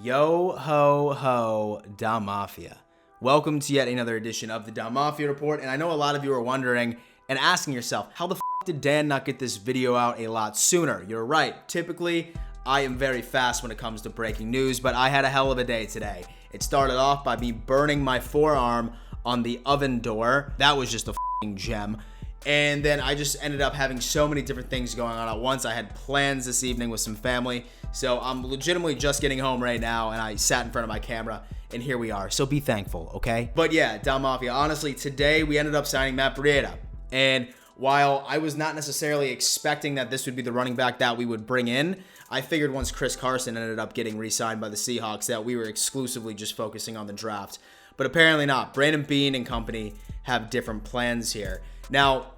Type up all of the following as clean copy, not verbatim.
Yo ho ho, Da Mafia. Welcome to yet another edition of the Da Mafia Report, and I know a lot of you are wondering and asking yourself, how the f did Dan not get this video out a lot sooner? You're right, typically I am very fast when it comes to breaking news, but I had a hell of a day today. It started off by me burning my forearm on the oven door. That was just a f***ing gem. And then I just ended up having so many different things going on at once. I had plans this evening with some family. So I'm legitimately just getting home right now, and I sat in front of my camera, and here we are. So be thankful, okay? But yeah, Da Mafia, honestly, today we ended up signing Matt Breida. And while I was not necessarily expecting that this would be the running back that we would bring in, I figured once Chris Carson ended up getting re-signed by the Seahawks that we were exclusively just focusing on the draft. But apparently not. Brandon Beane and company have different plans here. Now,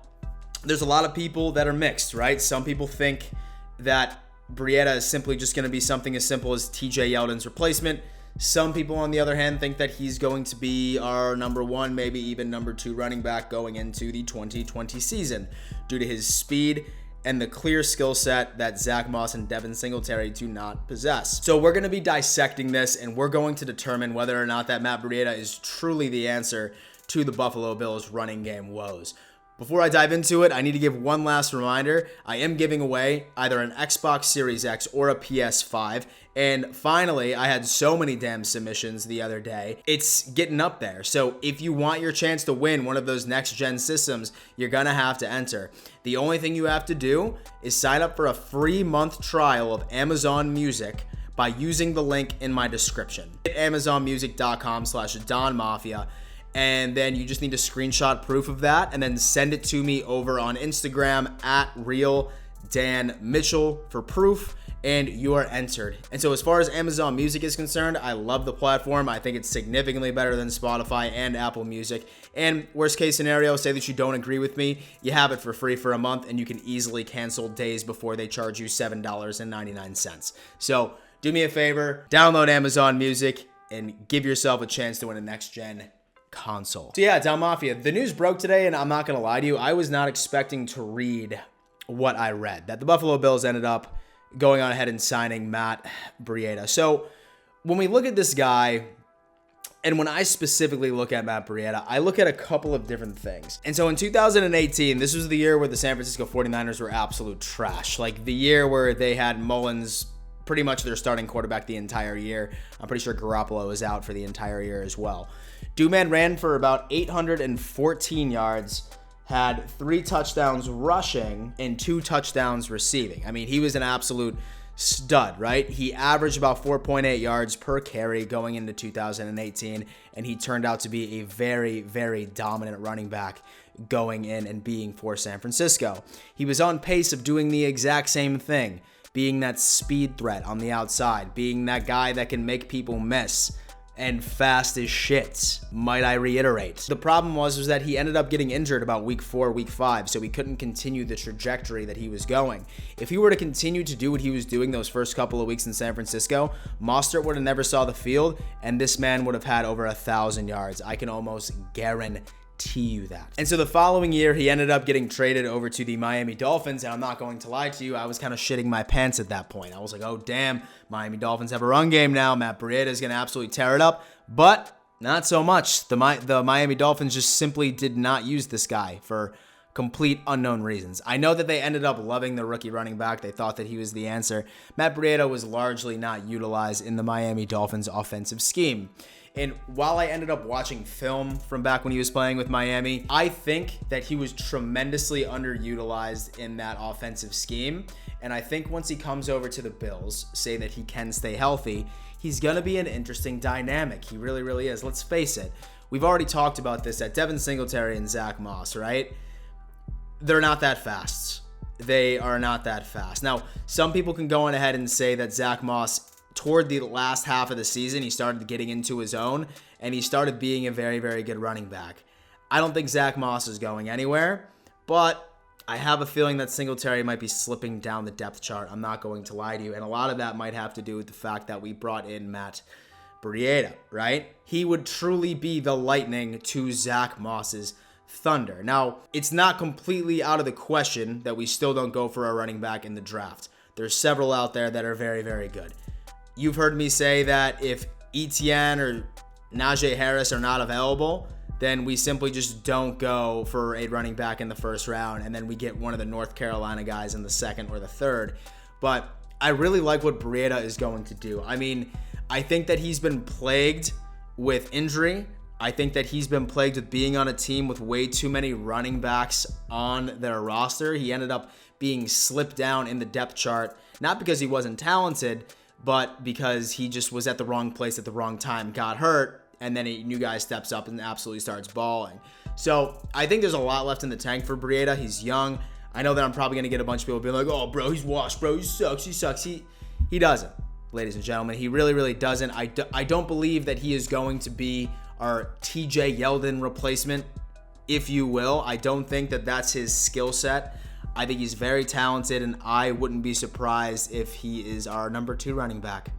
there's a lot of people that are mixed, right? Some people think that Brieda is simply just going to be something as simple as TJ Yeldon's replacement. Some people, on the other hand, think that he's going to be our number one, maybe even number two running back going into the 2020 season due to his speed and the clear skill set that Zach Moss and Devin Singletary do not possess. So we're going to be dissecting this, and we're going to determine whether or not that Matt Breida is truly the answer to the Buffalo Bills running game woes. Before I dive into it, I need to give one last reminder. I am giving away either an Xbox Series X or a PS5. And finally, I had so many damn submissions the other day. It's getting up there. So if you want your chance to win one of those next-gen systems, you're going to have to enter. The only thing you have to do is sign up for a free month trial of Amazon Music by using the link in my description. Hit amazonmusic.com/DonMafia. And then you just need to screenshot proof of that and then send it to me over on Instagram at RealDanMitchell for proof, and you are entered. And so as far as Amazon Music is concerned, I love the platform. I think it's significantly better than Spotify and Apple Music. And worst case scenario, say that you don't agree with me, you have it for free for a month, and you can easily cancel days before they charge you $7.99. So do me a favor, download Amazon Music and give yourself a chance to win a next-gen console. So yeah, Da Mafia, the news broke today, and I'm not gonna lie to you, I was not expecting to read what I read, that the Buffalo Bills ended up going on ahead and signing Matt Breida. So when we look at this guy, and when I specifically look at Matt Breida, I look at a couple of different things. And so in 2018, this was the year where the San Francisco 49ers were absolute trash. Like the year where they had Mullins pretty much their starting quarterback the entire year. I'm pretty sure Garoppolo was out for the entire year as well. Duman ran for about 814 yards, had 3 touchdowns rushing and 2 touchdowns receiving. I mean, he was an absolute stud, right? He averaged about 4.8 yards per carry going into 2018, and he turned out to be a very, very dominant running back going in and being for San Francisco. He was on pace of doing the exact same thing, being that speed threat on the outside, being that guy that can make people miss, and fast as shit, might I reiterate. The problem was that he ended up getting injured about week 4, week 5, so he couldn't continue the trajectory that he was going. If he were to continue to do what he was doing those first couple of weeks in San Francisco, Mostert would have never saw the field, and this man would have had over 1,000 yards. I can almost guarantee you that. And so the following year, he ended up getting traded over to the Miami Dolphins, and I'm not going to lie to you, I was kind of shitting my pants at that point. I was like, oh damn, Miami Dolphins have a run game now, Matt Breida is going to absolutely tear it up, but not so much. The Miami Dolphins just simply did not use this guy for complete unknown reasons. I know that they ended up loving the rookie running back. They thought that he was the answer. Matt Breida was largely not utilized in the Miami Dolphins offensive scheme. And while I ended up watching film from back when he was playing with Miami, I think that he was tremendously underutilized in that offensive scheme. And I think once he comes over to the Bills, say that he can stay healthy, he's going to be an interesting dynamic. He really, really is. Let's face it. We've already talked about this at Devin Singletary and Zach Moss, right? They're not that fast. They are not that fast. Now, some people can go on ahead and say that Zach Moss, toward the last half of the season, he started getting into his own, and he started being a very, very good running back. I don't think Zach Moss is going anywhere, but I have a feeling that Singletary might be slipping down the depth chart. I'm not going to lie to you, and a lot of that might have to do with the fact that we brought in Matt Breida, right? He would truly be the lightning to Zach Moss's thunder. Now, it's not completely out of the question that we still don't go for a running back in the draft. There's several out there that are very, very good. you've heard me say that if Etienne or Najee Harris are not available, then we simply just don't go for a running back in the first round, and then we get one of the North Carolina guys in the second or the third. But I really like what Brieda is going to do. I mean, I think that he's been plagued with injury. I think that he's been plagued with being on a team with way too many running backs on their roster. He ended up being slipped down in the depth chart, not because he wasn't talented, but because he just was at the wrong place at the wrong time, got hurt, and then a new guy steps up and absolutely starts balling. So I think there's a lot left in the tank for Brieda. He's young. I know that I'm probably going to get a bunch of people being like, oh, bro, he's washed, bro. He sucks. He doesn't, ladies and gentlemen. He really, really doesn't. I don't believe that he is going to be our TJ Yeldon replacement, if you will. I don't think that that's his skill set. I think he's very talented, and I wouldn't be surprised if he is our number 2 running back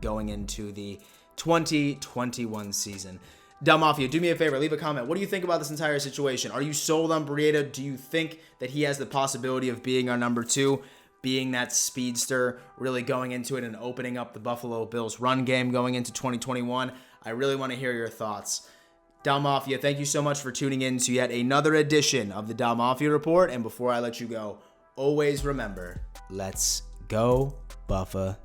going into the 2021 season. Del Mafia, do me a favor, leave a comment. What do you think about this entire situation? Are you sold on Brieda? Do you think that he has the possibility of being our number 2, being that speedster, really going into it and opening up the Buffalo Bills run game going into 2021? I really want to hear your thoughts. Del Mafia, thank you so much for tuning in to yet another edition of the Del Mafia Report. And before I let you go, always remember, let's go Buffalo.